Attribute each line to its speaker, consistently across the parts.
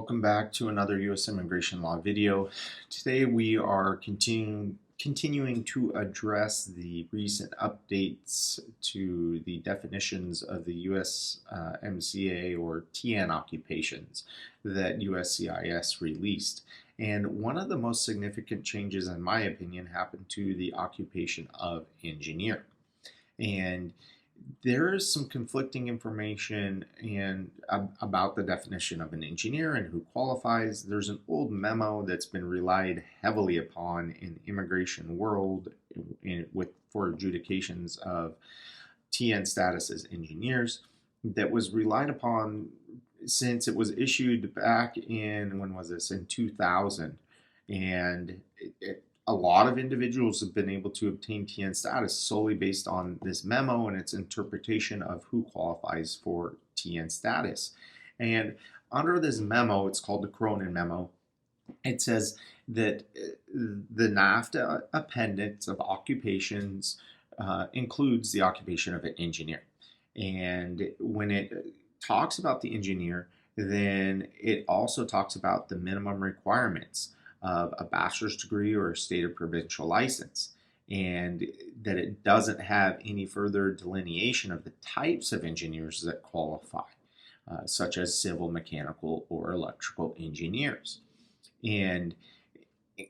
Speaker 1: Welcome back to another U.S. immigration law video. Today we are continuing to address the recent updates to the definitions of the USMCA or TN occupations that USCIS released. And one of the most significant changes, in my opinion, happened to the occupation of engineer. And there is some conflicting information about the definition of an engineer and who qualifies. There's an old memo that's been relied heavily upon in the immigration world for adjudications of TN status as engineers that was relied upon since it was issued back in, when was this, in 2000. And a lot of individuals have been able to obtain TN status solely based on this memo and its interpretation of who qualifies for TN status. And under this memo, it's called the Cronin Memo, it says that the NAFTA appendix of occupations includes the occupation of an engineer. And when it talks about the engineer, then it also talks about the minimum requirements of a bachelor's degree or a state or provincial license, and that it doesn't have any further delineation of the types of engineers that qualify, such as civil, mechanical, or electrical engineers. And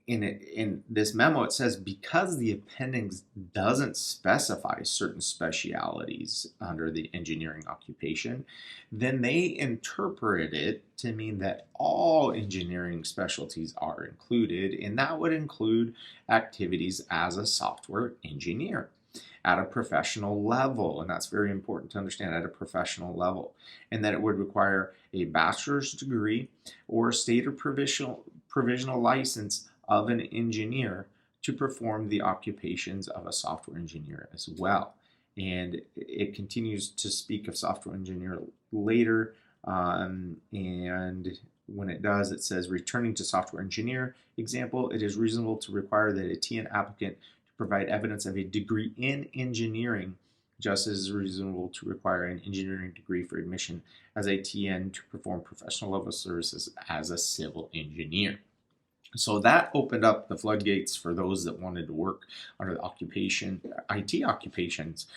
Speaker 1: in this memo, it says because the appendix doesn't specify certain specialities under the engineering occupation, then they interpret it to mean that all engineering specialties are included, and that would include activities as a software engineer at a professional level, and that's very important to understand, at a professional level, and that it would require a bachelor's degree or a state or provisional license of an engineer to perform the occupations of a software engineer as well. And it continues to speak of software engineer later, and when it does, it says, returning to software engineer example, it is reasonable to require that a TN applicant to provide evidence of a degree in engineering, just as reasonable to require an engineering degree for admission as a TN to perform professional level services as a civil engineer. So that opened up the floodgates for those that wanted to work under the IT occupations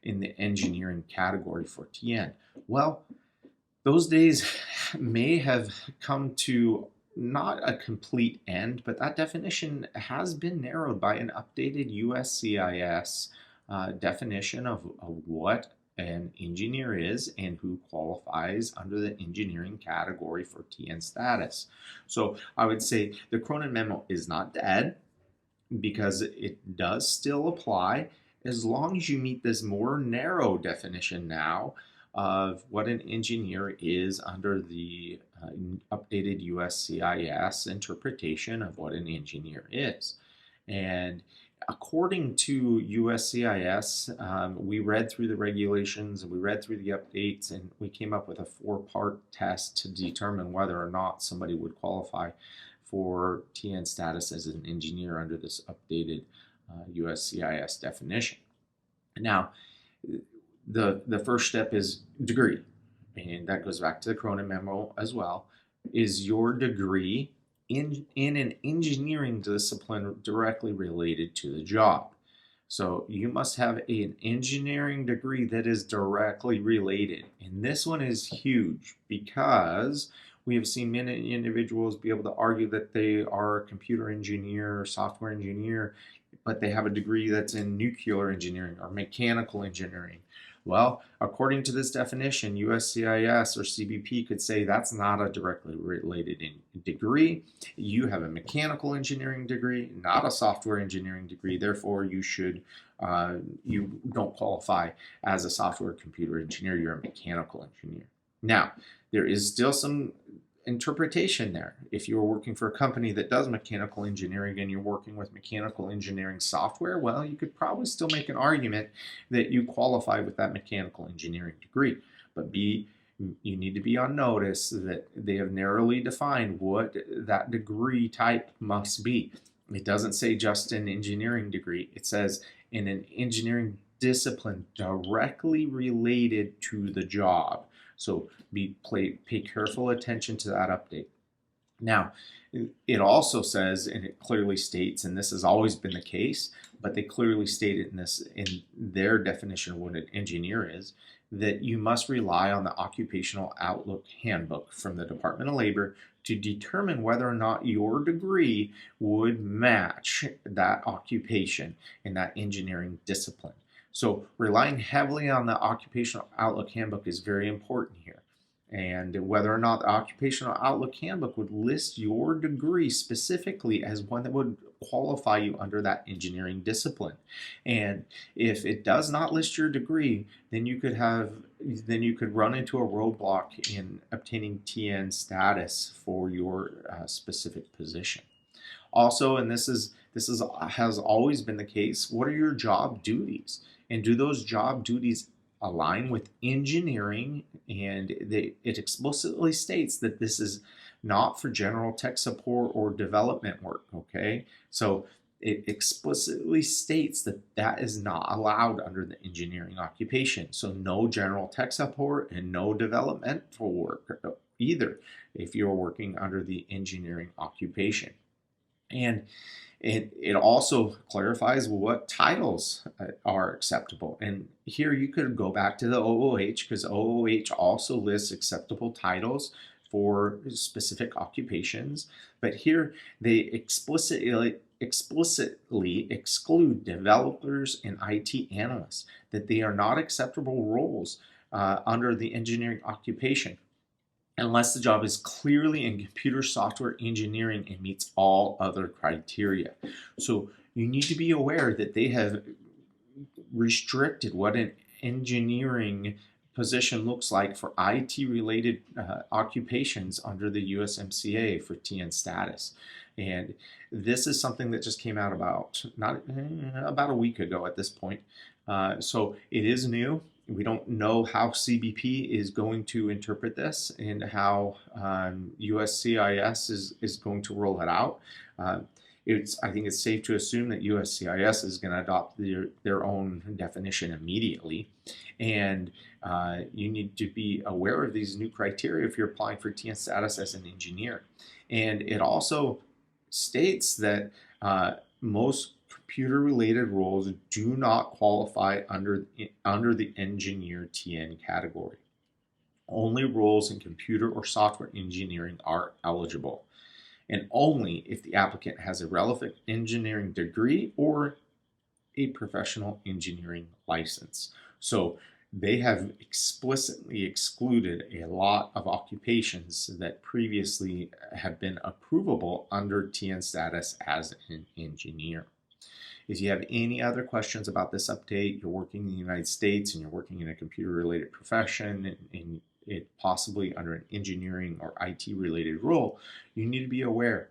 Speaker 1: in the engineering category for TN. Well, those days may have come to not a complete end, but that definition has been narrowed by an updated USCIS definition of what an engineer is and who qualifies under the engineering category for TN status. So I would say the Cronin Memo is not dead, because it does still apply as long as you meet this more narrow definition now of what an engineer is under the updated USCIS interpretation of what an engineer is. And according to USCIS, we read through the regulations and we read through the updates, and we came up with a 4-part test to determine whether or not somebody would qualify for TN status as an engineer under this updated USCIS definition. Now, the first step is degree, and that goes back to the Cronin Memo as well. Is your degree in an engineering discipline directly related to the job? So you must have an engineering degree that is directly related. And this one is huge, because we have seen many individuals be able to argue that they are a computer engineer or software engineer, but they have a degree that's in nuclear engineering or mechanical engineering. Well, according to this definition, USCIS or CBP could say that's not a directly related degree. You have a mechanical engineering degree, not a software engineering degree. Therefore, you don't qualify as a software computer engineer. You're a mechanical engineer. Now, there is still some interpretation there. If you're working for a company that does mechanical engineering and you're working with mechanical engineering software, well, you could probably still make an argument that you qualify with that mechanical engineering degree. But you need to be on notice that they have narrowly defined what that degree type must be. It doesn't say just an engineering degree. It says in an engineering discipline directly related to the job. So pay careful attention to that update. Now, it also says, and it clearly states, and this has always been the case, but they clearly state it in their definition of what an engineer is, that you must rely on the Occupational Outlook Handbook from the Department of Labor to determine whether or not your degree would match that occupation in that engineering discipline. So relying heavily on the Occupational Outlook Handbook is very important here. And whether or not the Occupational Outlook Handbook would list your degree specifically as one that would qualify you under that engineering discipline. And if it does not list your degree, then you could run into a roadblock in obtaining TN status for your specific position. Also, and this has always been the case, what are your job duties? And do those job duties align with engineering? And it explicitly states that this is not for general tech support or development work, okay? So it explicitly states that that is not allowed under the engineering occupation. So no general tech support and no developmental work either if you're working under the engineering occupation. And it also clarifies what titles are acceptable. And here you could go back to the OOH, because OOH also lists acceptable titles for specific occupations. But here they explicitly exclude developers and IT analysts, that they are not acceptable roles under the engineering occupation, unless the job is clearly in computer software engineering and meets all other criteria. So you need to be aware that they have restricted what an engineering position looks like for IT-related occupations under the USMCA for TN status. And this is something that just came out about a week ago at this point. So it is new. We don't know how CBP is going to interpret this and how USCIS is going to roll it out. I think it's safe to assume that USCIS is going to adopt their own definition immediately. And you need to be aware of these new criteria if you're applying for TN status as an engineer. And it also states that most computer-related roles do not qualify under the engineer TN category. Only roles in computer or software engineering are eligible, and only if the applicant has a relevant engineering degree or a professional engineering license. So they have explicitly excluded a lot of occupations that previously have been approvable under TN status as an engineer. If you have any other questions about this update, you're working in the United States and you're working in a computer-related profession and it possibly under an engineering or IT-related role, you need to be aware.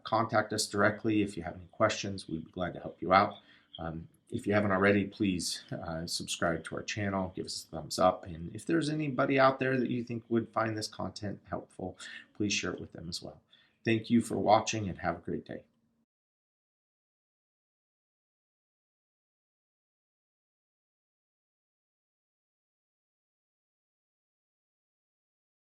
Speaker 1: Contact us directly if you have any questions. We'd be glad to help you out. If you haven't already, please subscribe to our channel, give us a thumbs up, and if there's anybody out there that you think would find this content helpful, please share it with them as well. Thank you for watching and have a great day.